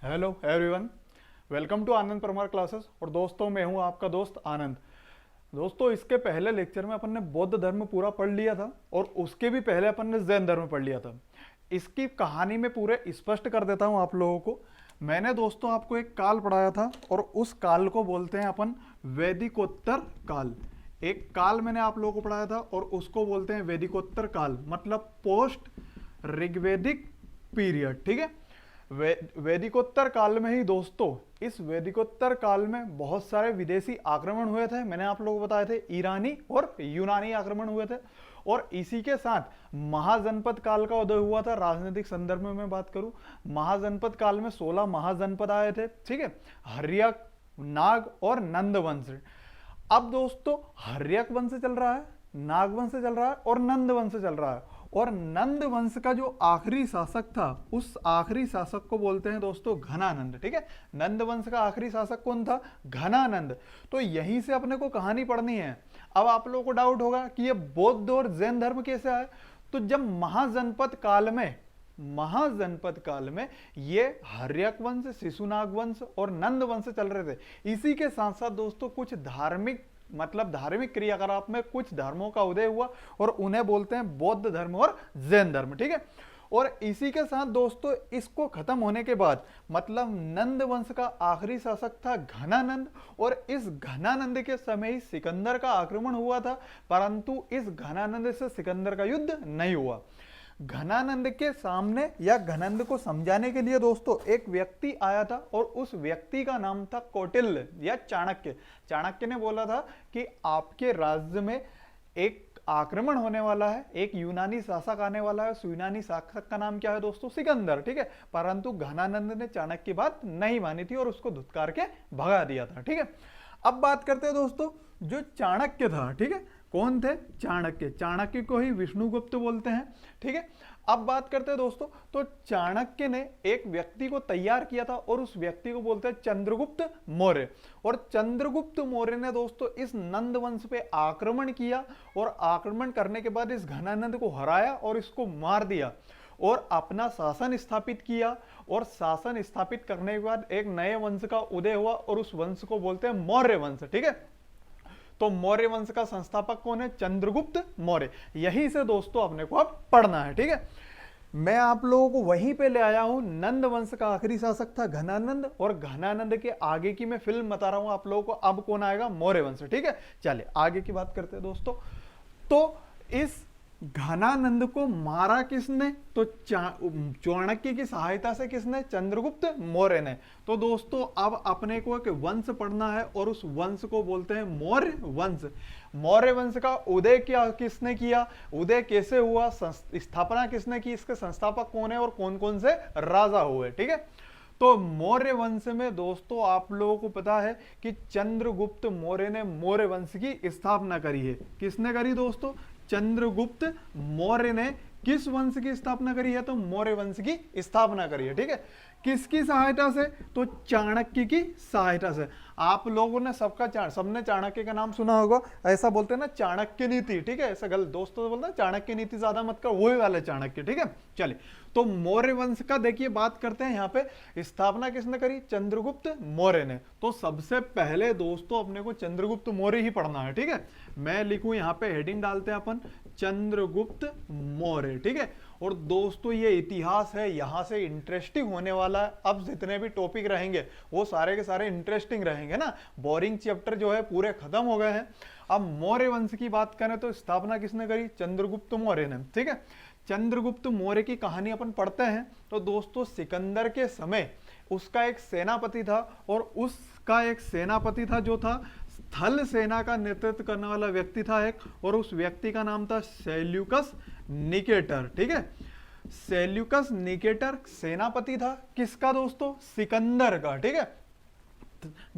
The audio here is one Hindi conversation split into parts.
Hello everyone, welcome to Anand Parmar classes. और दोस्तों, मैं हूं आपका दोस्त आनंद। दोस्तों, इसके पहले लेक्चर में अपन ने बौद्ध धर्म पूरा पढ़ लिया था और उसके भी पहले अपन ने जैन धर्म पढ़ लिया था। इसकी कहानी में पूरे स्पष्ट कर देता हूं आप लोगों को। मैंने दोस्तों आपको एक काल पढ़ाया था और उस काल को बोलते हैं अपन वैदिकोत्तर काल। एक काल मैंने आप लोगों को पढ़ाया था और उसको बोलते हैं वैदिकोत्तर काल, मतलब पोस्ट ऋग्वेदिक पीरियड। ठीक है, वैदिकोत्तर काल में ही दोस्तों, इस वैदिकोत्तर काल में बहुत सारे विदेशी आक्रमण हुए थे। मैंने आप लोगों को बताए थे ईरानी और यूनानी आक्रमण हुए थे। और इसी के साथ महाजनपद काल का उदय हुआ था। राजनीतिक संदर्भ में मैं बात करूं, महाजनपद काल में 16 महाजनपद आए थे। ठीक है, हर्यक, नाग और नंद वंश। अब दोस्तों, हर्यक वंश चल रहा है, नाग वंश चल रहा है और नंद वंश चल रहा है। और नंद वंश का जो आखिरी शासक था, उस आखिरी शासक को बोलते हैं दोस्तों घनानंद। ठीक है, नंद वंश का आखिरी शासक कौन था? घनानंद। तो यहीं से अपने को कहानी पढ़नी है। अब आप लोगों को डाउट होगा कि ये बौद्ध और जैन धर्म कैसे आए। तो जब महाजनपद काल में ये हर्यक वंश, शिशुनाग वंश और नंद वंश चल रहे थे। इसी के साथ साथ दोस्तों कुछ धार्मिक क्रियाकलाप में कुछ धर्मों का उदय हुआ और उन्हें बोलते हैं बौद्ध धर्म और जैन धर्म। ठीक है, और इसी के साथ दोस्तों इसको खत्म होने के बाद, मतलब नंद वंश का आखिरी शासक था घनानंद, और इस घनानंद के समय ही सिकंदर का आक्रमण हुआ था। परंतु इस घनानंद से सिकंदर का युद्ध नहीं हुआ। घनानंद के सामने या घनंद को समझाने के लिए दोस्तों एक व्यक्ति आया था और उस व्यक्ति का नाम था कौटिल्य या चाणक्य। चाणक्य ने बोला था कि आपके राज्य में एक आक्रमण होने वाला है, एक यूनानी शासक आने वाला है। उस यूनानी शासक का नाम क्या है दोस्तों? सिकंदर। ठीक है, परंतु घनानंद ने चाणक्य की बात नहीं मानी थी और उसको धुतकार के भगा दिया था। ठीक है, अब बात करते हैं दोस्तों जो चाणक्य था। ठीक है, कौन थे? चाणक्य। चाणक्य को ही विष्णुगुप्त बोलते हैं। ठीक है, अब बात करते हैं दोस्तों, तो चाणक्य ने एक व्यक्ति को तैयार किया था और उस व्यक्ति को बोलते हैं चंद्रगुप्त मौर्य। और चंद्रगुप्त मौर्य ने दोस्तों इस नंद वंश पे आक्रमण किया और आक्रमण करने के बाद इस घनानंद को हराया और इसको मार दिया और अपना शासन स्थापित किया। और शासन स्थापित करने के बाद एक नए वंश का उदय हुआ और उस वंश को बोलते हैं मौर्य वंश। ठीक है, तो मौर्य वंश का संस्थापक कौन है? चंद्रगुप्त मौर्य। यहीं से दोस्तों अपने को अब पढ़ना है। ठीक है, मैं आप लोगों को वहीं पे ले आया हूं। नंद वंश का आखिरी शासक था घनानंद और घनानंद के आगे की मैं फिल्म बता रहा हूं आप लोगों को। अब कौन आएगा? मौर्य वंश। ठीक है, चलिए आगे की बात करते हैं दोस्तों। तो इस घनानंद को मारा किसने? तो चाणक्य की सहायता से। किसने? चंद्रगुप्त मौर्य ने। तो दोस्तों अब अपने को एक वंश पढ़ना है और उस वंश को बोलते हैं मौर्य वंश। मौर्य वंश का उदय किसने किया? उदय कैसे हुआ? स्थापना किसने की? इसके संस्थापक कौन है और कौन कौन से राजा हुए? ठीक है, तो मौर्य वंश में दोस्तों आप लोगों को पता है कि चंद्रगुप्त मौर्य ने मौर्य वंश की स्थापना करी है। किसने करी दोस्तों? चंद्रगुप्त मौर्य ने किस वंश की स्थापना करी है? तो मौर्य वंश की स्थापना करी है। ठीक है, किसकी सहायता से? तो चाणक्य की सहायता से। आप लोगों ने सबने चाणक्य का नाम सुना होगा। ऐसा बोलते हैं ना, चाणक्य नीति। ठीक है, ऐसा गलत दोस्तों बोलते हैं चाणक्य नीति ज्यादा मत कर, वही वाले चाणक्य। ठीक है, चलिए तो मौर्य वंश का देखिए बात करते हैं। यहाँ पे स्थापना किसने करी? चंद्रगुप्त मौर्य ने। तो सबसे पहले दोस्तों अपने को चंद्रगुप्त मौर्य ही पढ़ना है। ठीक है, मैं लिखूं यहाँ पे, हेडिंग डालते हैं अपन चंद्रगुप्त मौर्य। ठीक है, और दोस्तों ये इतिहास है, यहां से इंटरेस्टिंग होने वाला है। अब जितने भी टॉपिक रहेंगे वो सारे के सारे इंटरेस्टिंग रहेंगे ना। बोरिंग चैप्टर जो है पूरे खत्म हो गए हैं। अब मौर्य वंश की बात करें तो स्थापना किसने करी? चंद्रगुप्त मौर्य ने। ठीक है, चंद्रगुप्त मौर्य की कहानी अपन पढ़ते हैं। तो दोस्तों सिकंदर के समय उसका एक सेनापति था और उसका एक सेनापति था जो था थल सेना का नेतृत्व करने वाला व्यक्ति था एक, और उस व्यक्ति का नाम था सेल्यूकस निकेटर। ठीक है, सेल्यूकस निकेटर सेनापति था किसका दोस्तों? सिकंदर का। ठीक है,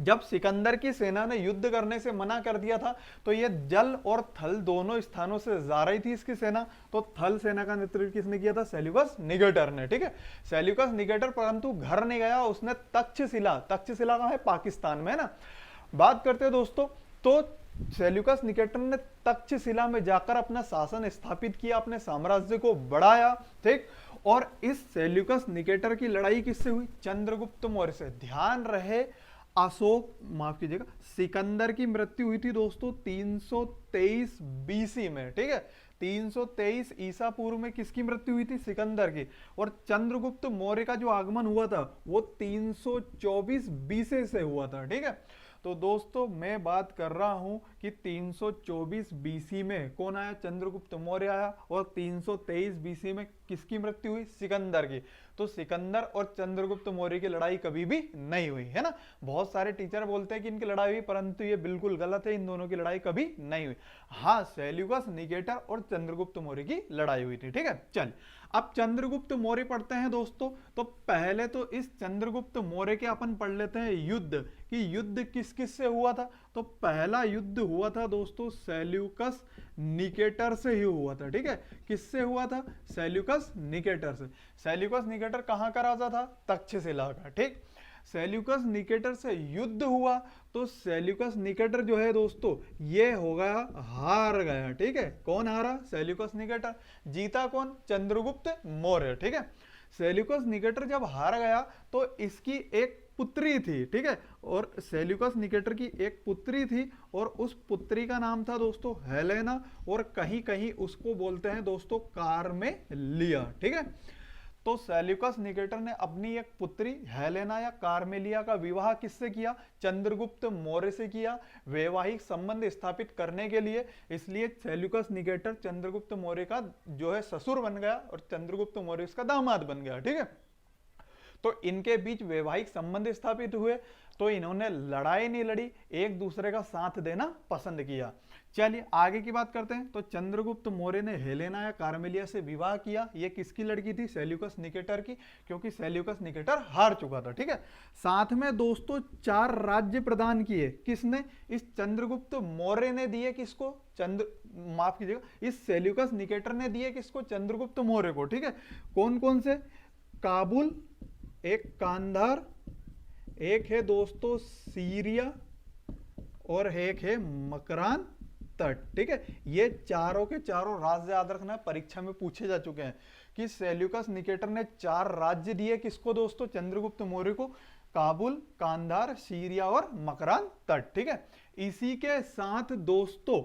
जब सिकंदर की सेना ने युद्ध करने से मना कर दिया था तो ये जल और थल दोनों स्थानों से जा रही थी इसकी सेना। तो थल सेना का नेतृत्व किसने किया था? सेल्यूकस निकेटर ने। ठीक है, सेल्यूकस निकेटर परंतु घर नहीं गया, उसने तक्षशिला कहाँ है? पाकिस्तान में है ना। बात करते हैं दोस्तों, तो सेल्यूकस निकेटर ने तक्षशिला में जाकर अपना शासन स्थापित किया, अपने साम्राज्य को बढ़ाया। ठीक, और इस सेल्यूकस निकेटर की लड़ाई किससे हुई? चंद्रगुप्त मौर्य से। ध्यान रहे, अशोक, माफ कीजिएगा, सिकंदर की मृत्यु हुई थी दोस्तों 323 बीसी में, ठीक है। 323 ईसा पूर्व में किसकी मृत्यु हुई थी? सिकंदर की। और चंद्रगुप्त मौर्य का जो आगमन हुआ था वो 324 बीसी से हुआ था, ठीक है। तो दोस्तों मैं बात कर रहा हूं कि 324 बीसी में कौन आया? चंद्रगुप्त मौर्य आया। और 323 बीसी में किसकी मृत्यु हुई? सिकंदर की। तो सिकंदर और चंद्रगुप्त मौर्य की लड़ाई कभी भी नहीं हुई, है ना। बहुत सारे टीचर बोलते हैं कि इनकी लड़ाई हुई, परंतु ये बिल्कुल गलत है, इन दोनों की लड़ाई कभी नहीं हुई। हाँ, सेल्यूकस निकेटर और चंद्रगुप्त मौर्य की लड़ाई हुई थी, ठीक है। चल, अब चंद्रगुप्त मौर्य पढ़ते हैं दोस्तों। तो पहले तो इस चंद्रगुप्त मौर्य के अपन पढ़ लेते हैं युद्ध, कि युद्ध किस किस से हुआ था। तो पहला युद्ध हुआ था दोस्तों सेल्यूकस निकेटर से ही हुआ था, ठीक है। किससे हुआ था? सेल्यूकस निकेटर से। सेल्यूकस निकेटर कहां का राजा था? तक्षशिला का, ठीक। सेल्यूकस निकेटर से युद्ध हुआ तो सेल्यूकस निकेटर जो है दोस्तों ये हो गया, हार गया, ठीक है। कौन हारा? Seleucus Nicator. जीता कौन? चंद्रगुप्त मौर्य, ठीक है। सेल्यूकस निकेटर जब हार गया तो इसकी एक पुत्री थी, ठीक है। और सेल्यूकस निकेटर की एक पुत्री थी और उस पुत्री का नाम था दोस्तों हेलेना, और कहीं कहीं उसको बोलते हैं दोस्तों कार्मेलिया, ठीक है। तो सेल्यूकस निकेटर ने अपनी एक पुत्री हेलेना या कार्मेलिया का विवाह किससे किया? चंद्रगुप्त मौर्य से किया, वैवाहिक संबंध स्थापित करने के लिए। इसलिए सेल्यूकस निकेटर चंद्रगुप्त मौर्य का जो है ससुर बन गया और चंद्रगुप्त मौर्य उसका दामाद बन गया, ठीक है। तो इनके बीच वैवाहिक संबंध स्थापित हुए, तो इन्होंने लड़ाई नहीं लड़ी, एक दूसरे का साथ देना पसंद किया। चलिए आगे की बात करते हैं। तो चंद्रगुप्त मौर्य ने हेलेना या कार्मेलिया से विवाह किया। ये किसकी लड़की थी? सेल्यूकस निकेटर की, क्योंकि सेल्यूकस निकेटर हार चुका था, ठीक है। साथ में दोस्तों 4 राज्य प्रदान किए। किसने? इस चंद्रगुप्त मौर्य ने दिए। किसको? माफ कीजिएगा, इस सेल्यूकस निकेटर ने दिए किसको? चंद्रगुप्त मौर्य को, ठीक है। कौन कौन से? काबुल, एक कांधार, एक है दोस्तों सीरिया, और एक है मकरान तट, ठीक है। ये चारों के चारों राज्य याद रखना, परीक्षा में पूछे जा चुके हैं कि सेल्यूकस निकेटर ने 4 राज्य दिए किसको दोस्तों? चंद्रगुप्त मौर्य को। काबुल, कांधार, सीरिया और मकरान तट, ठीक है। इसी के साथ दोस्तों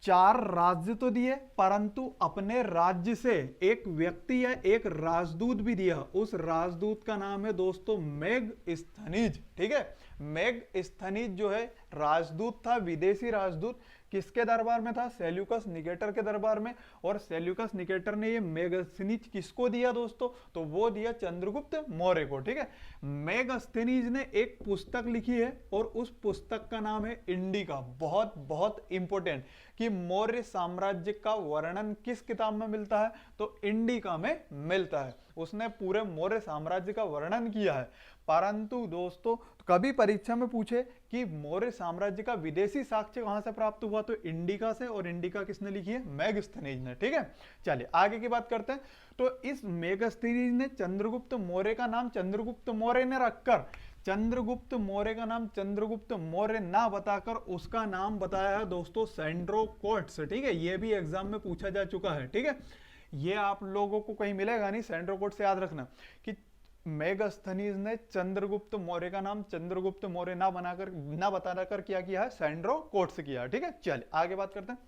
4 राज्य तो दिए, परंतु अपने राज्य से एक व्यक्ति या एक राजदूत भी दिया। उस राजदूत का नाम है दोस्तों मेगस्थनीज, ठीक है। मेगस्थनीज जो है राजदूत था, विदेशी राजदूत। किसके दरबार में था? सेल्यूकस निकेटर के दरबार में। और सेल्यूकस निकेटर ने ये मेगस्थनीज किसको दिया दोस्तों? तो वो दिया चंद्रगुप्त मौर्य को, ठीक है। मेगस्थनीज ने एक पुस्तक लिखी है और उस पुस्तक का नाम है इंडिका। बहुत बहुत इंपॉर्टेंट, कि मौर्य साम्राज्य का वर्णन किस किताब में मिलता है? तो इंडिका में मिलता है। उसने पूरे मौर्य साम्राज्य का वर्णन किया है। परंतु दोस्तों कभी परीक्षा में पूछे कि मौर्य साम्राज्य का विदेशी साक्ष्य कहां से प्राप्त हुआ? तो इंडिका से। और इंडिका किसने लिखी है? मेगस्थनीज ने, ठीक है। चलिए आगे की बात करते हैं। तो इस मेगस्थनीज ने चंद्रगुप्त मौर्य का नाम चंद्रगुप्त मौर्य ने रखकर, चंद्रगुप्त मौर्य का नाम चंद्रगुप्त मौर्य ना बताकर उसका नाम बताया है दोस्तों सेंड्रोकोट्स, ठीक है। ये भी एग्जाम में पूछा जा चुका है, ठीक है। ये आप लोगों को कहीं मिलेगा नहीं, सेंड्रोकोट्स याद रखना कि मेगस्थनीज ने चंद्रगुप्त मौर्य का नाम चंद्रगुप्त मौर्य ना बताकर क्या किया है? सेंड्रोकोट्स किया, ठीक है। चलिए आगे बात करते हैं।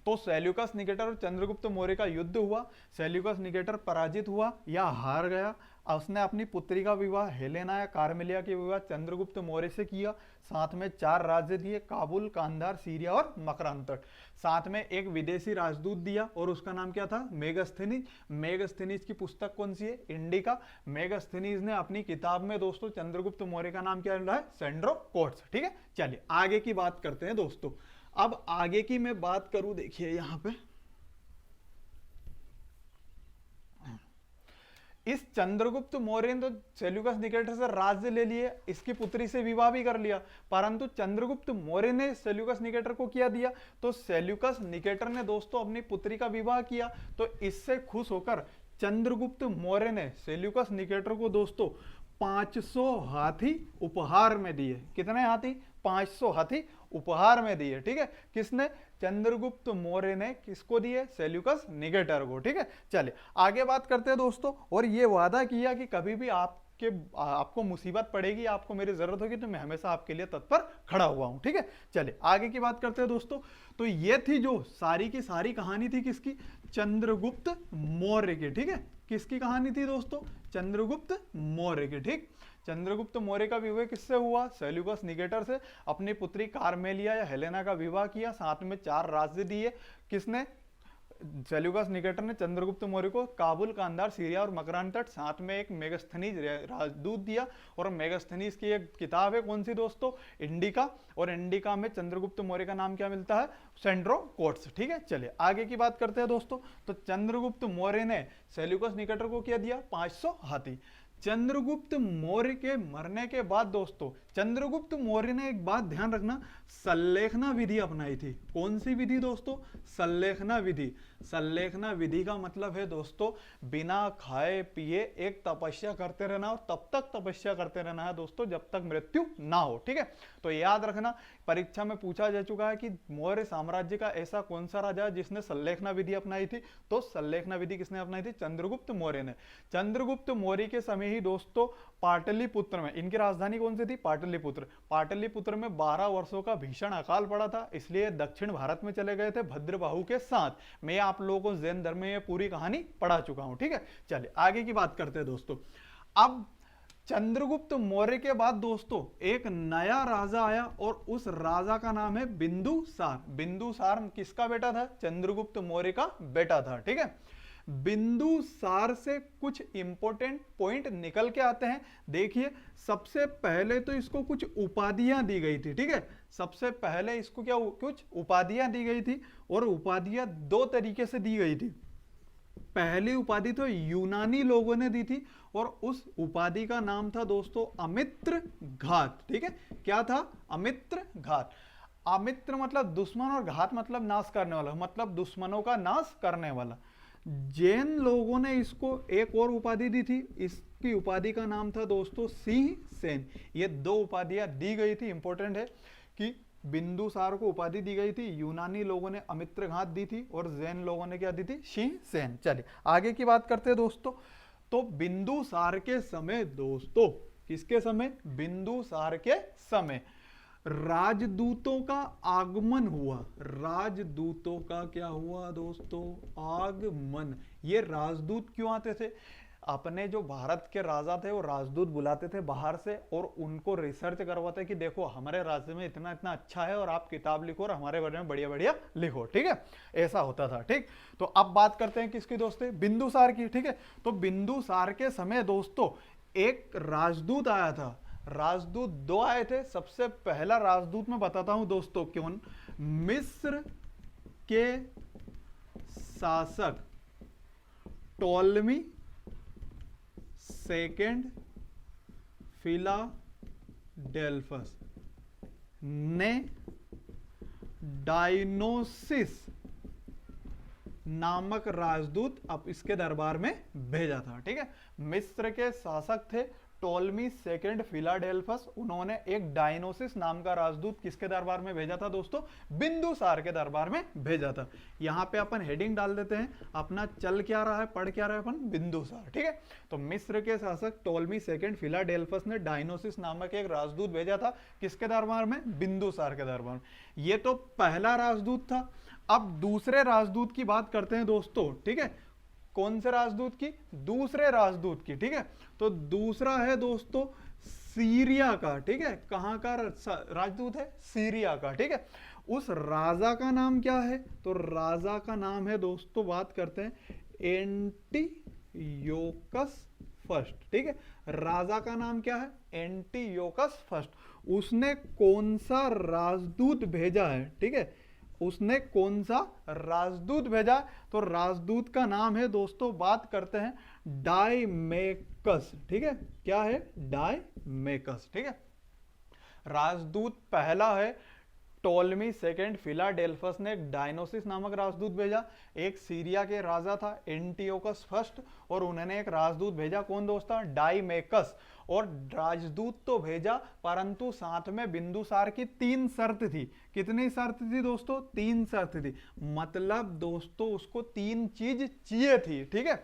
तो सेल्यूकस निकेटर और चंद्रगुप्त मौर्य का युद्ध हुआ। सेल्यूकस निकेटर पराजित हुआ या हार गया। उसने अपनी पुत्री का विवाह हेलेना या कार्मेलिया के विवाह चंद्रगुप्त मौर्य से किया। साथ में 4 राज्य दिए, काबुल, कांधार, सीरिया और मकरान तट। साथ में एक विदेशी राजदूत दिया और उसका नाम क्या था? मेगस्थनीज। मेगस्थनीज की पुस्तक कौन सी है? इंडिका। मेगस्थनीज ने अपनी किताब में दोस्तों चंद्रगुप्त मौर्य का नाम क्या रहा है? सेंड्रोकोट्स, ठीक है। चलिए आगे की बात करते हैं दोस्तों। अब आगे की मैं बात करूं, देखिए यहां पे इस चंद्रगुप्त मौर्य ने तो सेल्यूकस निकेटर से राज्य ले लिए, इसकी पुत्री से विवाह भी कर लिया, परंतु चंद्रगुप्त मौर्य ने सेल्यूकस निकेटर को क्या दिया? तो सेल्यूकस निकेटर ने दोस्तों अपनी पुत्री का विवाह किया। तो इससे खुश होकर चंद्रगुप्त मौर्य ने सेल्यूकस निकेटर को दोस्तों 500 हाथी उपहार में दिए। कितने हाथी? 500 हाथी उपहार में दिए। ठीक है, किसने? चंद्रगुप्त मौर्य ने किसको दिए? सेल्यूकस निकेटर को। ठीक है, चलिए आगे बात करते हैं दोस्तों। और ये वादा किया कि कभी भी आपको मुसीबत पड़ेगी, आपको मेरी जरूरत होगी, तो मैं हमेशा आपके लिए तत्पर खड़ा हुआ हूं। ठीक है, चलिए आगे की बात करते हैं दोस्तों। तो ये थी जो सारी की सारी कहानी थी किसकी? चंद्रगुप्त मौर्य की। ठीक है, किसकी कहानी थी दोस्तों? चंद्रगुप्त मौर्य की। ठीक, चंद्रगुप्त मौर्य का विवाह किससे हुआ? सेल्यूकस निकेटर से। अपनी पुत्री कार्मेलिया या हेलेना का विवाह किया, साथ में 4 राज्य दिए। किसने? सेल्यूकस निकेटर ने चंद्रगुप्त मौर्य को काबुल, कांधार, सीरिया और मकरान तट, साथ में एक मेगास्थनीज राजदूत दिया। और मेगास्थनीज की एक किताब है, कौन सी दोस्तों? इंडिका। और इंडिका में चंद्रगुप्त मौर्य का नाम क्या मिलता है? सेंड्रोकोट्स। ठीक है, चलिए आगे की बात करते हैं दोस्तों। तो चंद्रगुप्त मौर्य ने सेल्यूकस निकेटर को क्या दिया? 500 हाथी। चंद्रगुप्त मौर्य के मरने के बाद दोस्तों, चंद्रगुप्त मौर्य ने एक बात ध्यान रखना, सल्लेखना विधि अपनाई थी। कौन सी विधि दोस्तों? सल्लेखना विधि। सल्लेखना विधि का मतलब है दोस्तों, बिना खाए पिए एक तपस्या करते रहना, और तब तक तपस्या करते रहना है दोस्तों जब तक मृत्यु ना हो। ठीक है, तो याद रखना, परीक्षा में पूछा जा चुका है कि मौर्य साम्राज्य का ऐसा कौन सा राजा है जिसने सल्लेखना विधि अपनाई थी? तो सल्लेखना विधि किसने अपनाई थी? चंद्रगुप्त मौर्य ने। चंद्रगुप्त मौर्य के समय ही दोस्तों पाटलिपुत्र में, इनकी राजधानी कौन सी थी? पाटलिपुत्र। पाटलिपुत्र में 12 वर्षों का भीषण अकाल पड़ा था, इसलिए दक्षिण भारत में चले गए थे भद्रबाहु के साथ। मैं आप लोगों को जैन धर्म में ये पूरी कहानी पढ़ा चुका हूं। ठीक है, चलिए आगे की बात करते हैं दोस्तों। अब चंद्रगुप्त मौर्य के बाद दोस्तों एक नया राजा आया, और उस राजा का नाम है बिंदुसार। बिंदुसार किसका बेटा था? चंद्रगुप्त मौर्य का बेटा था। ठीक है, बिंदुसार से कुछ इंपॉर्टेंट पॉइंट निकल के आते हैं। देखिए, सबसे पहले तो इसको कुछ उपाधियां दी गई थी। ठीक है, सबसे पहले इसको क्या कुछ उपाधियां दी गई थी, और उपाधियां 2 तरीके से दी गई थी। पहली उपाधि तो यूनानी लोगों ने दी थी, और उस उपाधि का नाम था दोस्तों अमित्र घात। ठीक है, क्या था? अमित्र घात। अमित्र मतलब दुश्मन, और घात मतलब नाश करने वाला, मतलब दुश्मनों का नाश करने वाला। जैन लोगों ने इसको एक और उपाधि दी थी, इसकी उपाधि का नाम था दोस्तों सिंह सेन। ये 2 उपाधियां दी गई थी। इंपॉर्टेंट है कि बिंदुसार को उपाधि दी गई थी, यूनानी लोगों ने अमित्र घात दी थी, और जैन लोगों ने क्या दी थी? सिंह सेन। चलिए आगे की बात करते हैं दोस्तों। तो बिंदुसार के समय दोस्तों, किसके समय? बिंदुसार के समय राजदूतों का आगमन हुआ। राजदूतों का क्या हुआ दोस्तों? आगमन। ये राजदूत क्यों आते थे? अपने जो भारत के राजा थे वो राजदूत बुलाते थे बाहर से, और उनको रिसर्च करवाते कि देखो हमारे राज्य में इतना इतना अच्छा है, और आप किताब लिखो और हमारे बारे में बढ़िया बढ़िया लिखो। ठीक है, ऐसा होता था। ठीक, तो अब बात करते हैं किसकी दोस्तों? बिंदुसार की। ठीक है, तो बिंदुसार के समय दोस्तों एक राजदूत आया था। राजदूत 2 आए थे। सबसे पहला राजदूत मैं बताता हूं दोस्तों कौन? मिस्र के शासक टोलमी सेकेंड फिलाडेल्फस ने डायनोसिस नामक राजदूत अब इसके दरबार में भेजा था। ठीक है, मिस्र के शासक थे टोलमी सेकेंड फिलाडेल्फस, उन्होंने एक डायनोसिस नाम का राजदूत किसके दरबार में भेजा था दोस्तों? बिंदुसार के दरबार में भेजा था। यहां पे अपन हेडिंग डाल देते हैं, अपना चल क्या रहा है, पढ़ क्या रहा है अपन? बिंदुसार। ठीक है, तो मिस्र के शासक टोलमी सेकेंड फिलाडेल्फस ने डायनोसिस नामक एक राजदूत भेजा था किसके दरबार में? बिंदुसार के दरबार में। ये तो पहला राजदूत था। अब दूसरे राजदूत की बात करते हैं दोस्तों। ठीक है, कौन से राजदूत की? दूसरे राजदूत की। ठीक है, तो दूसरा है दोस्तों सीरिया का। ठीक है, कहां का राजदूत है? सीरिया का। ठीक है, उस राजा का नाम क्या है? तो राजा का नाम है दोस्तों, बात करते हैं एंटियोकस फर्स्ट। ठीक है, राजा का नाम क्या है? Antiochus first. उसने कौन सा राजदूत भेजा है? ठीक है, उसने कौन सा राजदूत भेजा? तो राजदूत का नाम है दोस्तों, बात करते हैं डायमेकस। ठीक है, क्या है? डायमेकस। ठीक है, राजदूत पहला है टोलमी सेकेंड फिलाडेल्फस ने एक डायनोसिस नामक राजदूत भेजा। एक सीरिया के राजा था एंटियोकस फर्स्ट, और उन्होंने एक राजदूत भेजा, कौन दोस्तों, डाइमेकस। और राजदूत तो भेजा, परंतु साथ में बिंदुसार की 3 शर्त थी। कितनी शर्त थी दोस्तों, 3 शर्त थी। मतलब दोस्तों उसको 3 चीज चाहिए थी, ठीक है।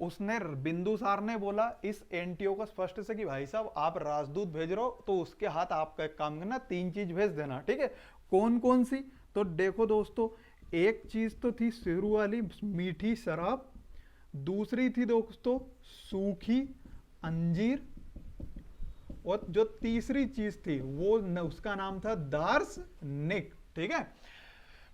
उसने, बिंदुसार ने बोला इस एंटियोकस फर्स्ट से कि भाई साहब आप राजदूत भेज रहे हो तो उसके हाथ आपका एक काम करना, 3 चीज भेज देना, ठीक है। कौन कौन सी, तो देखो दोस्तों, एक चीज तो थी शुरू वाली मीठी शराब, दूसरी थी दोस्तों सूखी अंजीर, और जो तीसरी चीज थी वो उसका नाम था दार्शनिक, ठीक है।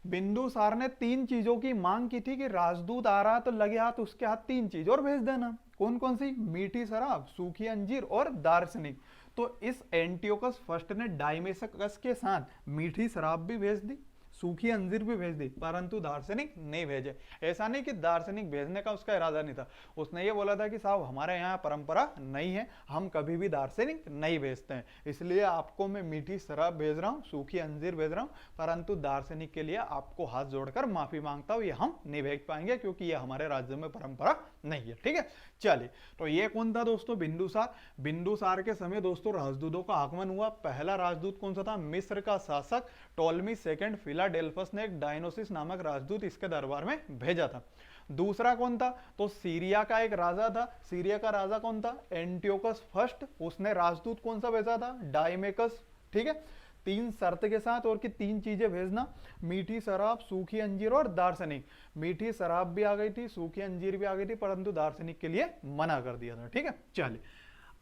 बिंदुसार ने 3 चीजों की मांग की थी कि राजदूत आ रहा तो लगे हाथ उसके हाथ 3 चीज और भेज देना। कौन कौन सी, मीठी शराब, सूखी अंजीर और दार्शनिक। तो इस एंटियोकस फर्स्ट ने डाइमेकस के साथ मीठी शराब भी भेज दी, सूखी अंजीर भी भेज दी, परंतु दार्शनिक नहीं भेजे। ऐसा नहीं कि दार्शनिक भेजने का उसका इरादा नहीं था, उसने ये बोला था कि साहब हमारे यहाँ परंपरा नहीं है, हम कभी भी दार्शनिक नहीं भेजते हैं, इसलिए आपको मैं मीठी शराब भेज रहा हूँ, सूखी अंजीर भेज रहा हूँ, परंतु दार्शनिक के लिए आपको हाथ जोड़कर माफी मांगता हूँ, ये हम नहीं भेज पाएंगे क्योंकि ये हमारे राज्य में परंपरा नहीं है, ठीक है। चलिए, तो ये कौन था दोस्तों, बिंदुसार। बिंदुसार के समय दोस्तों राजदूतों का आगमन हुआ। पहला राजदूत कौन सा था, मिस्र का शासक टोलमी सेकेंड फिलाडेल्फस ने एक डायनोसिस नामक राजदूत इसके दरबार में भेजा था। दूसरा कौन था, तो सीरिया का एक राजा था। सीरिया का राजा कौन था, एंटियोकस फर्स्ट, उसने राजदूत कौन सा भेजा था, डाइमेकस, ठीक है। 3 शर्त के साथ, और की 3 चीजें भेजना, मीठी शराब, सूखी अंजीर और दार्शनिक। मीठी शराब भी आ गई थी, सूखी अंजीर भी आ गई थी, परंतु दार्शनिक के लिए मना कर दिया था, ठीक है। चलिए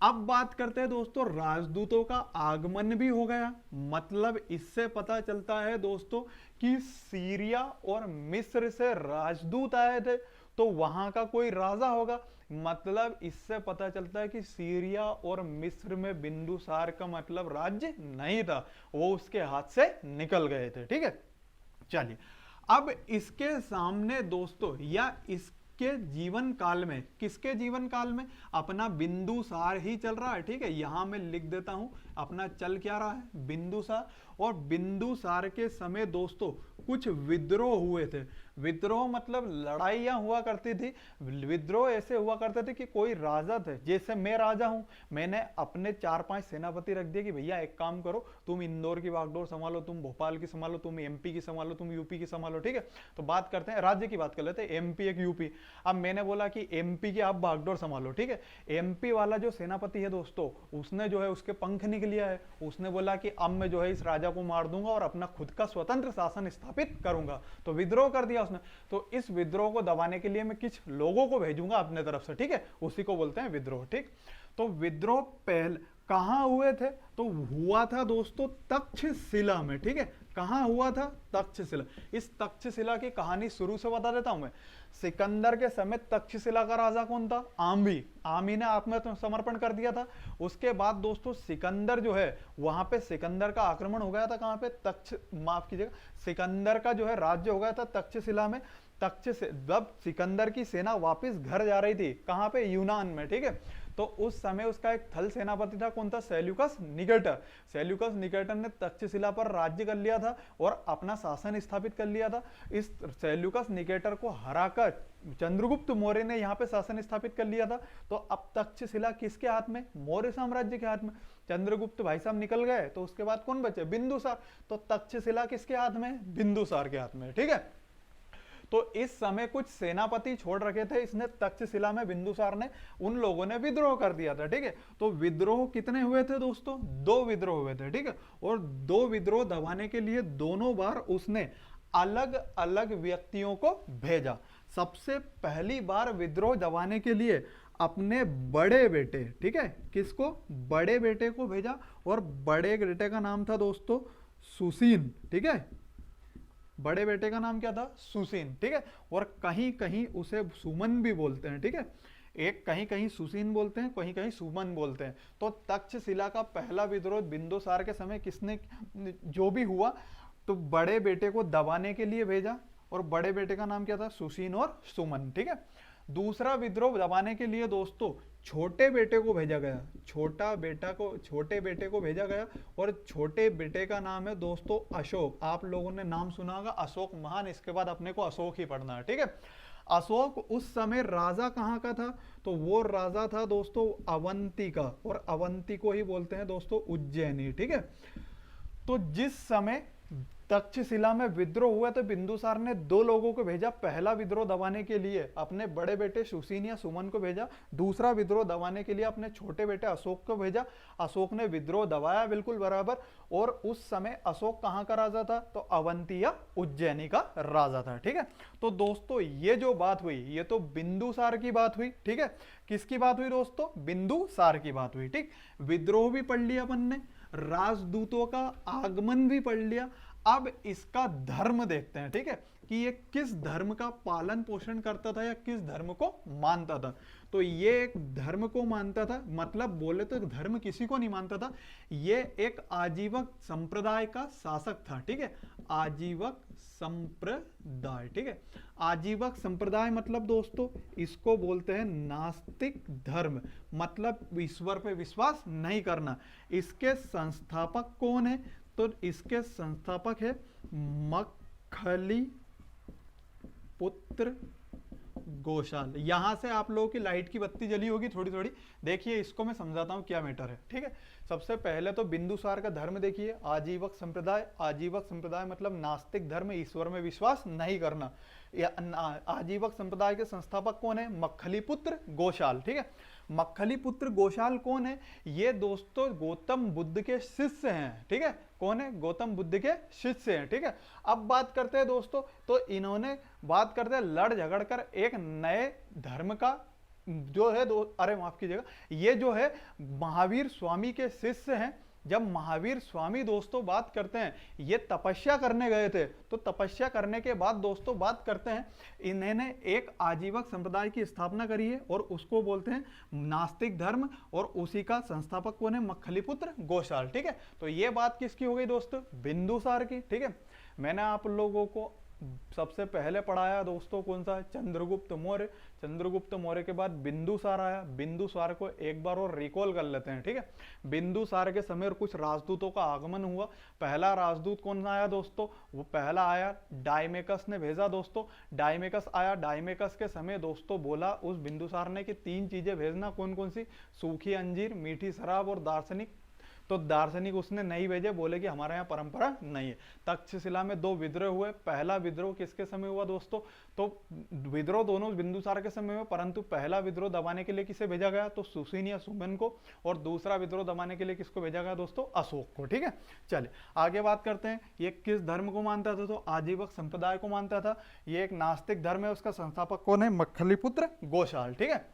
अब बात करते हैं दोस्तों, राजदूतों का आगमन भी हो गया। मतलब इससे पता चलता है दोस्तों कि सीरिया और मिस्र से राजदूत आए थे, तो वहां का कोई राजा होगा। मतलब इससे पता चलता है कि सीरिया और मिस्र में बिंदुसार का मतलब राज्य नहीं था, वो उसके हाथ से निकल गए थे, ठीक है। चलिए, अब इसके सामने दोस्तों, या इसके जीवन काल में, किसके जीवन काल में, अपना बिंदुसार ही चल रहा है, ठीक है। यहां मैं लिख देता हूं अपना चल क्या रहा है, बिंदुसार। और बिंदुसार के समय दोस्तों कुछ विद्रोह हुए थे। विद्रोह मतलब लड़ाइयां हुआ करती थी। विद्रोह ऐसे हुआ करते थे कि कोई राजा थे, जैसे मैं राजा हूं, मैंने अपने 4-5 सेनापति रख दिए कि भैया एक काम करो, तुम इंदौर की बागडोर संभालो, तुम भोपाल की संभालो, तुम एमपी की संभालो, तुम यूपी की संभालो, ठीक है। तो बात करते हैं राज्य की, बात कर लेते हैं, एमपी एक यूपी। अब मैंने बोला कि एमपी की आप बागडोर संभालो, ठीक है। एमपी वाला जो सेनापति है दोस्तों, उसने जो है उसके पंख निकल लिया है, उसने बोला कि अब मैं जो है इस राजा को मार दूंगा और अपना खुद का स्वतंत्र शासन स्थापित करूंगा। तो विद्रोह कर दिया उसने। तो इस विद्रोह को दबाने के लिए मैं कुछ लोगों को भेजूंगा अपने तरफ से, ठीक है, उसी को बोलते हैं विद्रोह, ठीक। तो विद्रोह पहले कहां हुए थे, तो हुआ था दोस्तों तक्षशिला में, ठीक है। कहां हुआ था, तक्षशिला। इस तक्षशिला की कहानी शुरू से बता देता हूं मैं। सिकंदर के समय तक्षशिला का राजा कौन था, आमी। आमी ने आत्मसमर्पण कर दिया था। उसके बाद दोस्तों सिकंदर जो है, वहां पे सिकंदर का आक्रमण हो गया था, कहां पे, माफ कीजिएगा, सिकंदर का जो है राज्य हो गया था तक्षशिला में। जब सिकंदर की सेना वापस घर जा रही थी, कहां पे, यूनान में, ठीक है। तो उस समय उसका एक थल सेनापति था, कौन था, सेल्यूकस निकेटर। सेल्यूकस निकेटर ने तक्षशिला पर राज्य कर लिया था और अपना शासन स्थापित कर लिया था। इस सेल्यूकस निकेटर को हराकर चंद्रगुप्त मौर्य ने यहाँ पे शासन स्थापित कर लिया था। तो अब तक्षशिला किसके हाथ में, मौर्य साम्राज्य के हाथ में। चंद्रगुप्त भाई साहब निकल गए, तो उसके बाद कौन बचे, बिंदुसार। तो तक्षशिला किसके हाथ में, बिंदुसार के हाथ में, ठीक है। तो इस समय कुछ सेनापति छोड़ रखे थे इसने तक्षशिला में, बिंदुसार ने, उन लोगों ने विद्रोह कर दिया था, ठीक है। तो विद्रोह कितने हुए थे दोस्तों, 2 विद्रोह हुए थे, ठीक है। और 2 विद्रोह दबाने के लिए दोनों बार उसने अलग अलग व्यक्तियों को भेजा। सबसे पहली बार विद्रोह दबाने के लिए अपने बड़े बेटे, ठीक है, किसको, बड़े बेटे को भेजा, और बड़े बेटे का नाम था दोस्तों सुसीन, ठीक है। बड़े बेटे का नाम क्या था, सुसीन, ठीक है। और कहीं कहीं उसे सुमन भी बोलते हैं, ठीक है। एक कहीं कहीं सुसीन बोलते हैं, कहीं कहीं सुमन बोलते हैं। तो तक्षशिला का पहला विद्रोह बिंदुसार के समय किसने जो भी हुआ, तो बड़े बेटे को दबाने के लिए भेजा, और बड़े बेटे का नाम क्या था, सुसीन और सुमन, ठीक है। दूसरा विद्रोह दबाने के लिए दोस्तों छोटे बेटे को भेजा गया, छोटे बेटे को भेजा गया, और छोटे बेटे का नाम है दोस्तों अशोक। आप लोगों ने नाम सुना होगा अशोक महान, इसके बाद अपने को अशोक ही पढ़ना है, ठीक है। अशोक उस समय राजा कहाँ का था, तो वो राजा था दोस्तों अवंती का, और अवंती को ही बोलते हैं दोस्तों उज्जैनी, ठीक है। तो जिस समय तक्षशिला में विद्रोह हुआ तो बिंदुसार ने दो लोगों को भेजा, पहला विद्रोह दबाने के लिए अपने बड़े बेटे सुशीन या सुमन को भेजा, दूसरा विद्रोह दबाने के लिए अपने छोटे बेटे अशोक को भेजा। अशोक ने विद्रोह दबाया बिल्कुल बराबर, और उस समय अशोक कहाँ का राजा था, तो अवंती या उज्जैनी का राजा था, ठीक है। तो दोस्तों ये जो बात हुई ये तो बिंदुसार की बात हुई, ठीक है। किसकी बात हुई दोस्तों, बिंदुसार की बात हुई, ठीक। विद्रोह भी पढ़ लिया अपन ने, राजदूतों का आगमन भी पढ़ लिया। अब इसका धर्म देखते हैं, ठीक है, कि ये किस धर्म का पालन पोषण करता था या किस धर्म को मानता था। तो ये एक धर्म को मानता था, मतलब बोले तो धर्म किसी को नहीं मानता था, ये एक आजीवक संप्रदाय का शासक था, ठीक है। आजीवक संप्रदाय, ठीक है। आजीवक संप्रदाय मतलब दोस्तों इसको बोलते हैं नास्तिक धर्म, मतलब ईश्वर पे विश्वास नहीं करना। इसके संस्थापक कौन है, तो इसके संस्थापक है मक्खली पुत्र गोशाल। यहां से आप लोगों की लाइट की बत्ती जली होगी थोड़ी थोड़ी, देखिए इसको मैं समझाता हूं क्या मैटर है, ठीक है। सबसे पहले तो बिंदुसार का धर्म देखिए, आजीवक संप्रदाय। आजीवक संप्रदाय मतलब नास्तिक धर्म, ईश्वर में विश्वास नहीं करना। आजीवक संप्रदाय के संस्थापक कौन है, मक्खली पुत्र गोशाल, ठीक है। मक्खली पुत्र गोशाल कौन है, ये दोस्तों गौतम बुद्ध के शिष्य हैं, ठीक है। कौन है, गौतम बुद्ध के शिष्य हैं, ठीक है। अब बात करते हैं दोस्तों, तो इन्होंने बात करते हैं लड़ झगड़ कर एक नए धर्म का जो है अरे माफ कीजिएगा, ये जो है महावीर स्वामी के शिष्य हैं। जब महावीर स्वामी दोस्तों बात करते हैं, ये तपस्या करने गए थे, तो तपस्या करने के बाद दोस्तों बात करते हैं, इन्होंने एक आजीवक संप्रदाय की स्थापना करी है और उसको बोलते हैं नास्तिक धर्म, और उसी का संस्थापक कौन है, मक्खलीपुत्र गोशाल, ठीक है। तो ये बात किसकी हो गई दोस्तों, बिंदुसार की, ठीक है। मैंने आप लोगों को सबसे पहले पढ़ाया दोस्तों कौन सा, चंद्रगुप्त मौर्य। चंद्रगुप्त मौर्य के बाद बिंदुसार आया। बिंदुसार को एक बार और रिकॉल कर लेते हैं, ठीक है। बिंदुसार के समय कुछ राजदूतों का आगमन हुआ। पहला राजदूत कौन आया दोस्तों, वो पहला आया डायमेकस ने भेजा दोस्तों। डायमेकस आया, डायमेकस के समय दोस्तों बोला उस बिंदुसार ने कि 3 चीजें भेजना, कौन कौन सी, सूखी अंजीर, मीठी शराब और दार्शनिक। तो दार्शनिक उसने नहीं भेजे, बोले कि हमारे यहाँ परंपरा नहीं है। तक्षशिला में 2 विद्रोह हुए। पहला विद्रोह किसके समय हुआ दोस्तों, तो विद्रोह दोनों बिंदुसार के समय में, परंतु पहला विद्रोह दबाने के लिए किसे भेजा गया, तो सुशीन या सुमन को, और दूसरा विद्रोह दबाने के लिए किसको भेजा गया दोस्तों, अशोक को, ठीक है। चलिए आगे बात करते हैं, ये किस धर्म को मानता था, तो आजीवक संप्रदाय को मानता था। ये एक नास्तिक धर्म है, उसका संस्थापक कौन है, मक्खलीपुत्र गोशाल, ठीक है।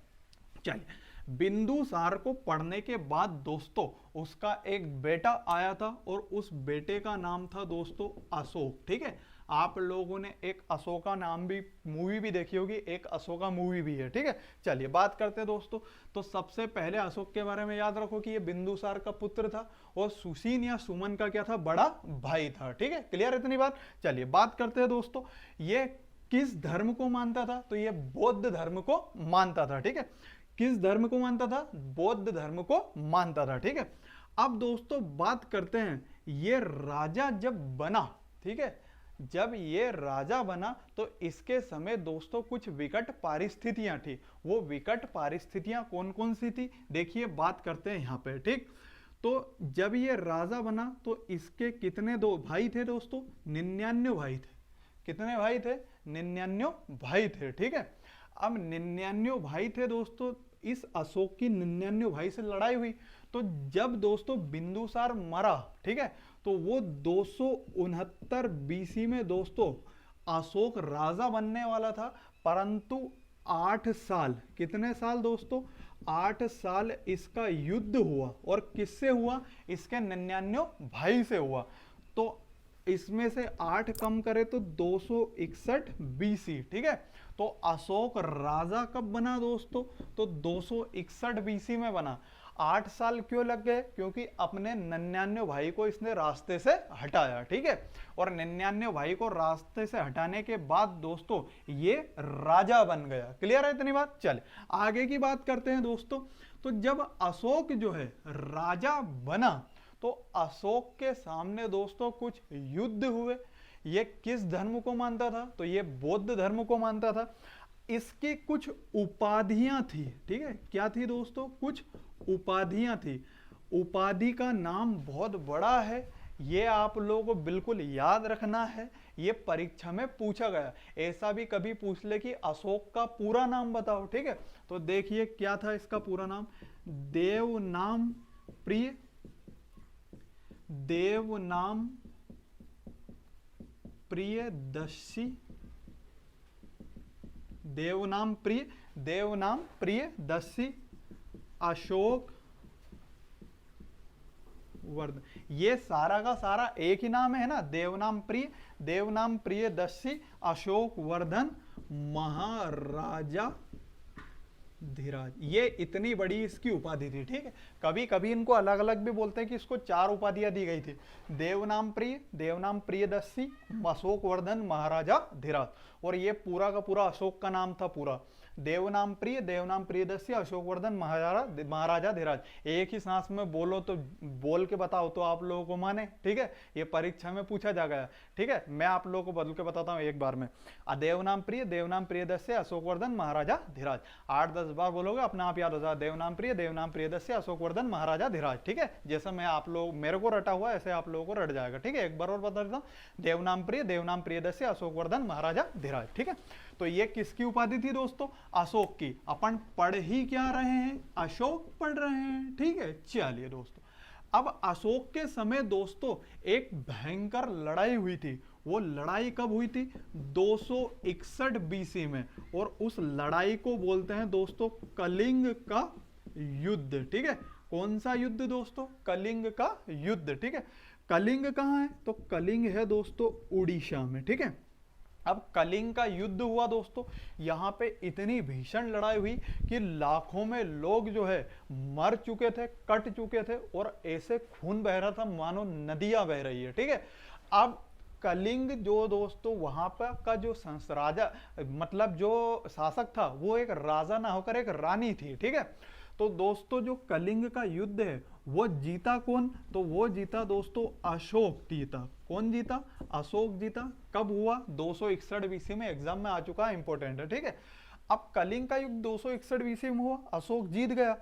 चलिए बिंदुसार को पढ़ने के बाद दोस्तों उसका एक बेटा आया था, और उस बेटे का नाम था दोस्तों अशोक, ठीक है। आप लोगों ने एक अशोका नाम भी मूवी भी देखी होगी, एक अशोका मूवी भी है, ठीक है। चलिए बात करते हैं दोस्तों, तो सबसे पहले अशोक के बारे में याद रखो कि ये बिंदुसार का पुत्र था, और सुशीन या सुमन का क्या था, बड़ा भाई था, ठीक है। क्लियर इतनी बात। चलिए बात करते हैं दोस्तों, ये किस धर्म को मानता था, तो ये बौद्ध धर्म को मानता था, ठीक है। किस धर्म को मानता था, बौद्ध धर्म को मानता था, ठीक है। अब दोस्तों बात करते हैं, ये राजा जब बना, ठीक है, जब ये राजा बना तो इसके समय दोस्तों कुछ विकट परिस्थितियां थी। वो विकट परिस्थितियां कौन कौन सी थी, देखिए बात करते हैं यहां पे, ठीक। तो जब ये राजा बना तो इसके कितने दो भाई थे दोस्तों, 99 भाई थे। कितने भाई थे, 99 भाई थे, ठीक है। अब 99 भाई थे दोस्तों, इस अशोक की 99 भाई से लड़ाई हुई। तो जब दोस्तों बिंदुसार मरा, ठीक है, तो वो 269 बीसी में दोस्तों अशोक राजा बनने वाला था, परंतु 8 साल, कितने साल दोस्तों, 8 साल इसका युद्ध हुआ, और किससे हुआ, इसके 99 भाई से हुआ। तो इसमें से 8 कम करे तो 261 बीसी, ठीक है। तो अशोक राजा कब बना दोस्तों, तो 261 बीसी में बना। 8 साल क्यों लग गए? क्योंकि अपने 99 भाई को इसने रास्ते से हटाया, ठीक है। और 99 भाई को रास्ते से हटाने के बाद दोस्तों ये राजा बन गया। क्लियर है इतनी बात? चले आगे की बात करते हैं दोस्तों। तो जब अशोक जो है राजा बना तो अशोक के सामने दोस्तों कुछ युद्ध हुए। ये किस धर्म को मानता था? तो ये बौद्ध धर्म को मानता था। इसकी कुछ उपाधियां थी, ठीक है। क्या थी दोस्तों? कुछ उपाधियां थी। उपाधि का नाम बहुत बड़ा है, ये आप लोगों को बिल्कुल याद रखना है, ये परीक्षा में पूछा गया। ऐसा भी कभी पूछ ले कि अशोक का पूरा नाम बताओ, ठीक है। तो देखिए क्या था इसका पूरा नाम। देवनाम प्रिय, देवनाम प्रियदर्शी, देवनाम प्रिय, देवनाम प्रियदर्शी अशोक वर्धन। ये सारा का सारा एक ही नाम है ना, देवनाम प्रिय, देवनाम प्रियदर्शी अशोक वर्धन महाराजा धीराज। ये इतनी बड़ी इसकी उपाधि थी, ठीक है। कभी कभी इनको अलग अलग भी बोलते हैं कि इसको 4 उपाधियां दी गई थी। देवनाम प्रिय, देवनाम प्रियदर्शी, अशोक वर्धन महाराजा धीराज। और ये पूरा का पूरा अशोक का नाम था पूरा। देवनाम प्रिय, देवनाम प्रियदर्शी अशोक वर्धन महाराजा धीराज। एक ही सांस में बोलो तो बोल के बताओ तो आप लोगों को माने, ठीक है। ये परीक्षा में पूछा जा गया, ठीक है। मैं आप लोगों को बदल के बताता हूं एक बार में। देवनाम प्रिय, देवनाम प्रियदर्शी अशोक वर्धन महाराजा धीराज। 8-10 बार बोलोगे अपने आप याद हो जाए। देवनाम प्रिय, देवनाम प्रियदर्शी अशोक वर्धन महाराजा धीराज, ठीक है। जैसा मैं आप लोग मेरे को रटा हुआ ऐसे आप लोगों को रट जाएगा, ठीक है। एक बार और बता देता हूं। देवनाम प्रिय, देवनाम प्रियदर्शी अशोक वर्धन महाराजा धीराज, ठीक है। तो ये किसकी उपाधि थी दोस्तों? अशोक की। अपन पढ़ ही क्या रहे हैं? अशोक पढ़ रहे हैं, ठीक है। चलिए दोस्तों, अब अशोक के समय दोस्तों एक भयंकर लड़ाई हुई थी। वो लड़ाई कब हुई थी? 261 बीसी में। और उस लड़ाई को बोलते हैं दोस्तों कलिंग का युद्ध, ठीक है। कौन सा युद्ध दोस्तों? कलिंग का युद्ध, ठीक है। कलिंग कहाँ है? तो कलिंग है दोस्तों उड़ीसा में, ठीक है। अब कलिंग का युद्ध हुआ दोस्तों। यहां पे इतनी भीषण लड़ाई हुई कि लाखों में लोग जो है मर चुके थे, कट चुके थे, और ऐसे खून बह रहा था मानो नदियां बह रही है, ठीक है। अब कलिंग जो दोस्तों वहां पर का जो राजा मतलब जो शासक था वो एक राजा ना होकर एक रानी थी, ठीक है। तो दोस्तों जो कलिंग का युद्ध है वो जीता कौन? तो वो जीता दोस्तों अशोक जीता। कौन जीता? अशोक जीता। कब हुआ? 261 बीसी में। एग्जाम में आ चुका है, इंपॉर्टेंट है, ठीक है। अब कलिंग का युद्ध 261 बीसी में हुआ, अशोक जीत गया।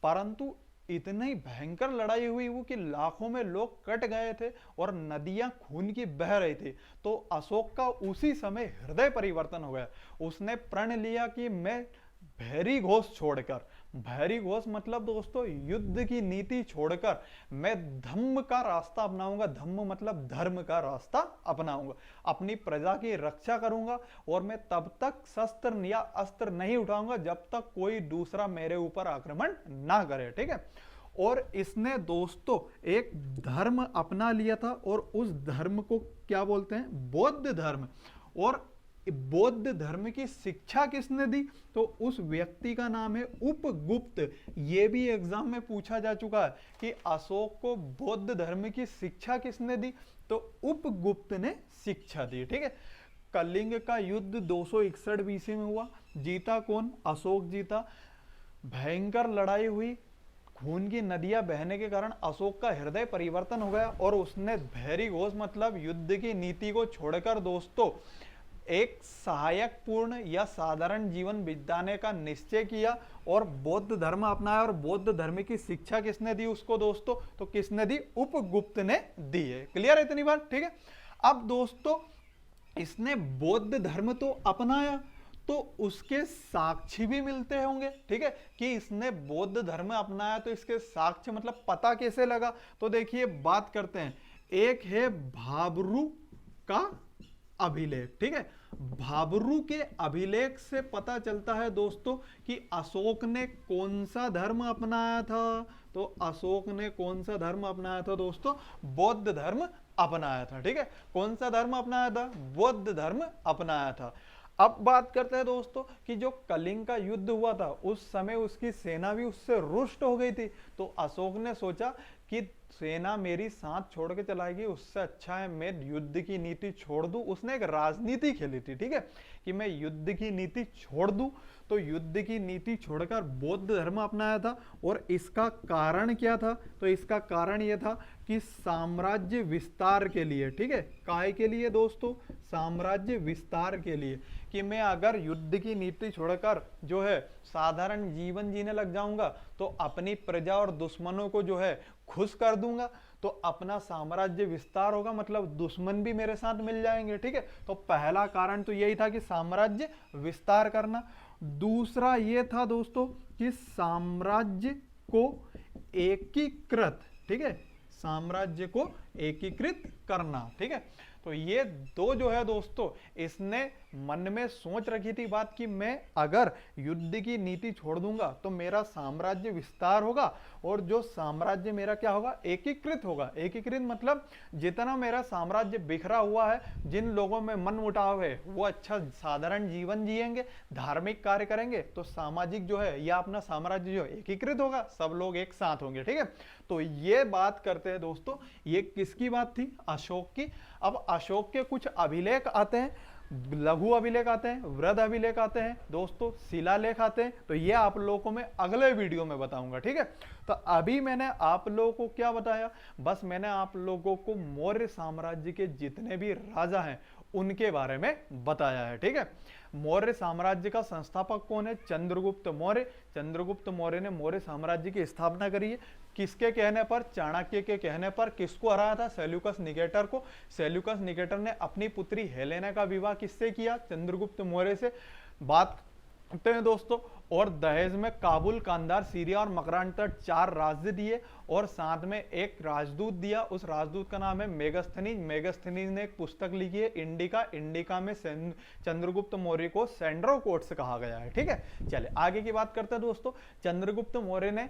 परंतु इतनी भयंकर लड़ाई हुई वो कि लाखों में लोग कट गए थे और नदियां खून की बह रही थी। तो अशोक का उसी समय हृदय परिवर्तन हो गया। उसने प्रण लिया कि मैं भैरी घोष छोड़कर, भैरी घोष मतलब दोस्तों युद्ध की नीति छोड़कर मैं धम्म का रास्ता अपनाऊंगा। धम्म मतलब धर्म का रास्ता अपनाऊंगा, अपनी प्रजा की रक्षा करूंगा, और मैं तब तक शस्त्र या अस्त्र नहीं उठाऊंगा जब तक कोई दूसरा मेरे ऊपर आक्रमण ना करे, ठीक है। और इसने दोस्तों एक धर्म अपना लिया था, और उस धर्म को क्या बोलते हैं? बौद्ध धर्म। और बौद्ध धर्म की शिक्षा किसने दी? तो उस व्यक्ति का नाम है उपगुप्त। ये भी एग्जाम में पूछा जा चुका है कि अशोक को बौद्ध धर्म की शिक्षा किसने दी? तो उपगुप्त ने शिक्षा दी, ठीक है। कलिंग का युद्ध 261 बीसी में हुआ। जीता कौन? अशोक जीता। भयंकर लड़ाई हुई, खून की नदियां बहने के कारण अशोक का हृदय परिवर्तन हो गया, और उसने भैरी घोष मतलब युद्ध की नीति को छोड़कर दोस्तों एक सहायक पूर्ण या साधारण जीवन बिताने का निश्चय किया और बौद्ध धर्म अपनाया। और बौद्ध धर्म की शिक्षा किसने दी उसको दोस्तों? तो किसने दी? उपगुप्त ने दी है। क्लियर है इतनी बात? ठीक है। अब दोस्तों इसने बौद्ध धर्म तो अपनाया, तो उसके साक्ष्य भी मिलते होंगे, ठीक है, कि इसने बौद्ध धर्म अपनाया। तो इसके साक्ष्य मतलब पता कैसे लगा? तो देखिए बात करते हैं। एक है भाब्रू का अभिलेख, ठीक है। भाब्रू के अभिलेख से पता चलता है दोस्तों कि अशोक ने कौन सा धर्म अपनाया था। तो अशोक ने कौन सा धर्म अपनाया था दोस्तों? बौद्ध धर्म अपनाया था, ठीक है। कौन सा धर्म अपनाया था? बौद्ध धर्म अपनाया था। अब बात करते हैं दोस्तों कि जो कलिंग का युद्ध हुआ था उस समय उसकी सेना भी उससे रुष्ट हो गई थी। तो अशोक ने सोचा कि सेना मेरी साथ छोड़ के चलाएगी, उससे अच्छा है मैं युद्ध की नीति छोड़ दूं। उसने एक राजनीति खेली थी, ठीक है, कि मैं युद्ध की नीति छोड़ दूं। तो युद्ध की नीति छोड़कर बौद्ध धर्म अपनाया था। और इसका कारण क्या था? तो इसका कारण यह था कि साम्राज्य विस्तार के लिए, ठीक है, काय के लिए दोस्तों? साम्राज्य विस्तार के लिए, कि मैं अगर युद्ध की नीति छोड़कर जो है साधारण जीवन जीने लग जाऊंगा तो अपनी प्रजा और दुश्मनों को जो है खुश कर दूंगा, तो अपना साम्राज्य विस्तार होगा, मतलब दुश्मन भी मेरे साथ मिल जाएंगे, ठीक है। तो पहला कारण तो यही था कि साम्राज्य विस्तार करना। दूसरा ये था दोस्तों कि साम्राज्य को एकीकृत, ठीक है, साम्राज्य को एकीकृत करना, ठीक है। तो ये दो जो है दोस्तों, इसने मन में सोच रखी थी बात कि मैं अगर युद्ध की नीति छोड़ दूंगा तो मेरा साम्राज्य विस्तार होगा, और जो साम्राज्य मेरा क्या होगा? एकीकृत होगा। एकीकृत मतलब जितना मेरा साम्राज्य बिखरा हुआ है, जिन लोगों में मन मुटाव है वो अच्छा साधारण जीवन जिएंगे, धार्मिक कार्य करेंगे, तो सामाजिक जो है या अपना साम्राज्य जो है एकीकृत होगा, सब लोग एक साथ होंगे, ठीक है। तो ये बात करते हैं दोस्तों, ये किसकी बात थी? अशोक की। अब अशोक के कुछ अभिलेख आते हैं, लघु अभिलेख आते हैं, वृद्ध अभिलेख आते हैं दोस्तों, शिलालेख आते हैं। तो ये आप लोगों को मैं अगले वीडियो में बताऊंगा, ठीक है। तो अभी मैंने आप लोगों को क्या बताया? बस मैंने आप लोगों को मौर्य साम्राज्य के जितने भी राजा हैं उनके बारे में बताया है, ठीक है। मौर्य साम्राज्य का संस्थापक कौन है? चंद्रगुप्त मौर्य। चंद्रगुप्त मौर्य ने मौर्य साम्राज्य की स्थापना करी है। किसके कहने पर? चाणक्य के कहने पर। किसको हराया था? सेल्यूकस निकेटर को। सेल्यूकस निकेटर ने अपनी पुत्री हेलेना का विवाह किससे किया? चंद्रगुप्त मौर्य से। बात करते हैं दोस्तों, और दहेज में काबुल, कांधार, सीरिया और मकरान तक 4 राज्य दिए, और साथ में एक राजदूत दिया। उस राजदूत का नाम है मेगस्थनीज। मेगस्थनीज ने एक पुस्तक लिखी है इंडिका। इंडिका में चंद्रगुप्त मौर्य को सेंड्रो कोट्स कहा गया है, ठीक है। चलिए आगे की बात करते हैं दोस्तों। चंद्रगुप्त मौर्य ने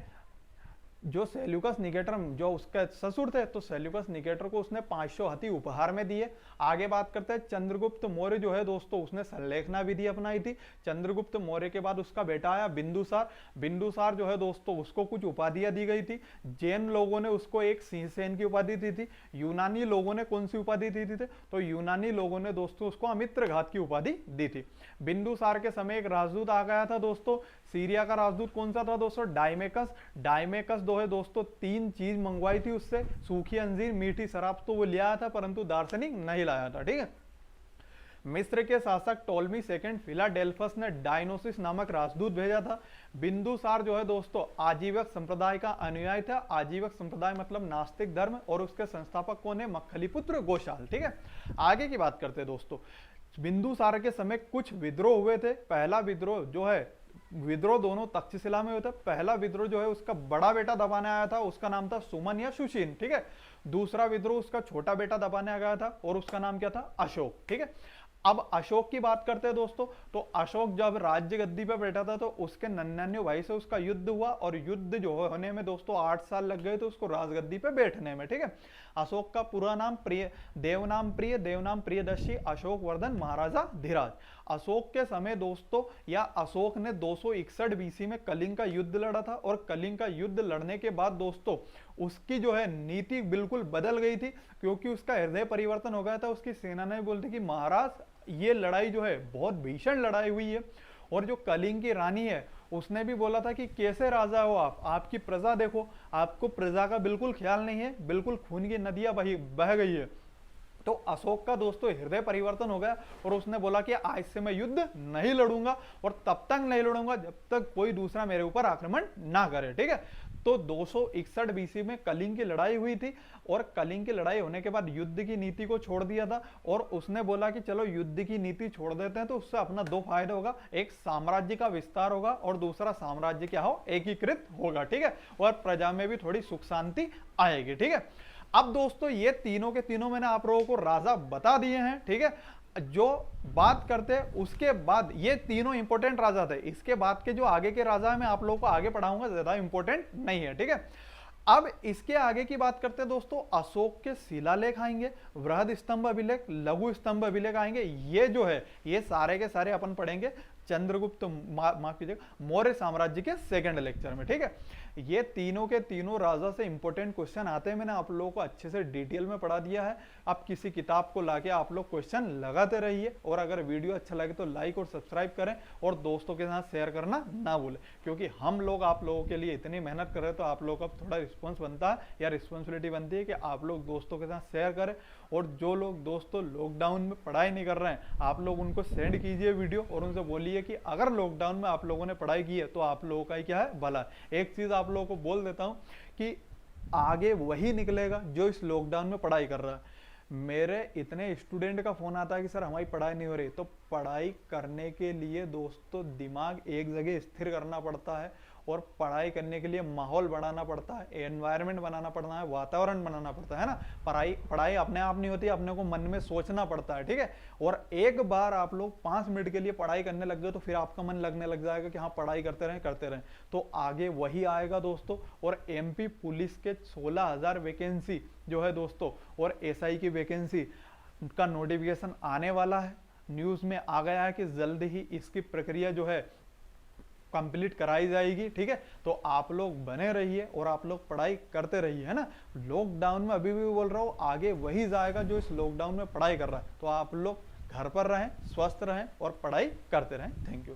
जो सेल्यूकस निकेटर जो उसके ससुर थे, तो सेल्यूकस निकेटर को उसने 500 हाथी उपहार में दिए। आगे बात करते हैं, चंद्रगुप्त मौर्य जो है दोस्तों, उसने संलेखना विधि अपनाई थी। चंद्रगुप्त मौर्य के बाद उसका बेटा आया बिंदुसार। बिंदुसार जो है दोस्तों, उसको कुछ उपाधियां दी गई थी। जैन लोगों ने उसको एक सिंहसेन की उपाधि दी थी। यूनानी लोगों ने कौन सी उपाधि दी थी? तो यूनानी लोगों ने दोस्तों उसको अमित्रघात की उपाधि दी थी। बिंदुसार के समय एक राजदूत आ गया था दोस्तों, सीरिया का राजदूत कौन सा था दोस्तों? डायमेकस। डायमेकस दो है दोस्तों, 3 चीज मंगवाई थी उससे, सूखी अंजीर, मीठी शराब तो वो ले आया था, परंतु दार्शनिक नहीं लाया था, ठीक है। मिस्र के शासक टोलमी सेकंड फिलाडेल्फस ने डायनोसिस नामक राजदूत भेजा था। बिंदुसार जो है दोस्तों आजीवक संप्रदाय का अनुयायी था। आजीवक संप्रदाय मतलब नास्तिक धर्म, और उसके संस्थापक कौन है? मक्खलीपुत्र गोशाल, ठीक है। आगे की बात करते हैं दोस्तों। बिंदुसार के समय कुछ विद्रोह हुए थे। पहला विद्रोह जो है, विद्रोह दोनों तक्षशिला में हुआ था। पहला विद्रोह जो है उसका बड़ा बेटा दबाने आया था, उसका नाम था सुमन या सुशीन, ठीक है। दूसरा विद्रोह उसका छोटा बेटा दबाने आ गया था, और उसका नाम क्या था? अशोक, ठीक है। अब अशोक की बात करते हैं दोस्तों। तो अशोक जब राज्य गद्दी पर बैठा था तो उसके 99 भाई से उसका युद्ध हुआ, और युद्ध जो होने में दोस्तों 8 साल लग गए थे उसको राजगद्दी पे बैठने में, ठीक है। अशोक का पूरा नाम देवनाम प्रियदर्शी अशोक वर्धन महाराजा धीराज। अशोक के समय दोस्तों, या अशोक ने 261 बीसी में कलिंग का युद्ध लड़ा था, और कलिंग का युद्ध लड़ने के बाद दोस्तों उसकी जो है नीति बिल्कुल बदल गई थी, क्योंकि उसका हृदय परिवर्तन हो गया था। उसकी सेना ने बोलते कि महाराज ये लड़ाई जो है बहुत भीषण लड़ाई हुई है, और जो कलिंग की रानी है उसने भी बोला था कि कैसे राजा हो आप, आपकी प्रजा देखो, आपको प्रजा का बिल्कुल ख्याल नहीं है, बिल्कुल खून की नदियां बह गई है। तो अशोक का दोस्तों हृदय परिवर्तन हो गया, और उसने बोला कि आज से मैं युद्ध नहीं लड़ूंगा, और तब तक नहीं लड़ूंगा जब तक कोई दूसरा मेरे ऊपर आक्रमण ना करे, ठीक है। तो 261 बीसी में कलिंग की लड़ाई हुई थी, और कलिंग की लड़ाई होने के बाद युद्ध की नीति को छोड़ दिया था, और उसने बोला कि चलो युद्ध की नीति छोड़ देते हैं, तो उससे अपना 2 फायदे होगा, एक साम्राज्य का विस्तार होगा, और दूसरा साम्राज्य क्या हो? एकीकृत होगा, ठीक है, और प्रजा में भी थोड़ी सुख शांति आएगी, ठीक है। अब दोस्तों ये तीनों के तीनों मैंने आप लोगों को राजा बता दिए हैं, ठीक है। जो बात करते हैं उसके बाद, ये तीनों इंपॉर्टेंट राजा थे, इसके बाद के जो आगे के राजा है मैं आप लोगों को आगे पढ़ाऊंगा, ज्यादा इंपॉर्टेंट नहीं है, ठीक है। अब इसके आगे की बात करते हैं दोस्तों, अशोक के शिलालेख आएंगे, वृहद स्तंभ अभिलेख, लघु स्तंभ अभिलेख आएंगे। ये जो है ये सारे के सारे अपन पढ़ेंगे चंद्रगुप्त माफ कीजिएगा मौर्य साम्राज्य के सेकंड लेक्चर में, ठीक है। ये तीनों के तीनों राजा से इंपॉर्टेंट क्वेश्चन आते हैं, मैंने आप लोगों को अच्छे से डिटेल में पढ़ा दिया है। अब किसी किताब को लाके आप लोग क्वेश्चन लगाते रहिए, और अगर वीडियो अच्छा लगे तो लाइक और सब्सक्राइब करें और दोस्तों के साथ शेयर करना ना भूलें, क्योंकि हम लोग आप लोगों के लिए इतनी मेहनत कर रहे हैं तो आप लोगों का थोड़ा रिस्पॉन्स बनता है या रिस्पॉन्सिबिलिटी बनती है कि आप लोग दोस्तों के साथ शेयर करें। और जो लोग दोस्तों लॉकडाउन में पढ़ाई नहीं कर रहे हैं, आप लोग उनको सेंड कीजिए वीडियो और उनसे बोलिए कि अगर लॉकडाउन में आप लोगों ने पढ़ाई की है तो आप लोगों का ही क्या है भला। एक चीज आप लोगों को बोल देता हूं कि आगे वही निकलेगा जो इस लॉकडाउन में पढ़ाई कर रहा है। मेरे इतने स्टूडेंट का फोन आता है कि सर हमारी पढ़ाई नहीं हो रही, तो पढ़ाई करने के लिए दोस्तों दिमाग एक जगह स्थिर करना पड़ता है, और पढ़ाई करने के लिए माहौल बनाना पड़ता है, एनवायरनमेंट बनाना पड़ता है, वातावरण बनाना पड़ता है ना। पढ़ाई अपने आप नहीं होती, अपने को मन में सोचना पड़ता है, ठीक है। और एक बार आप लोग 5 मिनट के लिए पढ़ाई करने लग गए तो फिर आपका मन लगने लग जाएगा कि हाँ पढ़ाई करते रहें, तो आगे वही आएगा दोस्तों। और एमपी पुलिस के 16,000 वैकेंसी जो है दोस्तों, और एसआई की वैकेंसी का नोटिफिकेशन आने वाला है। न्यूज में आ गया है कि जल्द ही इसकी प्रक्रिया जो है कंप्लीट कराई जाएगी, ठीक है। तो आप लोग बने रहिए और आप लोग पढ़ाई करते रहिए, है ना। लॉकडाउन में अभी भी बोल रहा हूँ आगे वही जाएगा जो इस लॉकडाउन में पढ़ाई कर रहा है। तो आप लोग घर पर रहें, स्वस्थ रहें और पढ़ाई करते रहें। Thank you.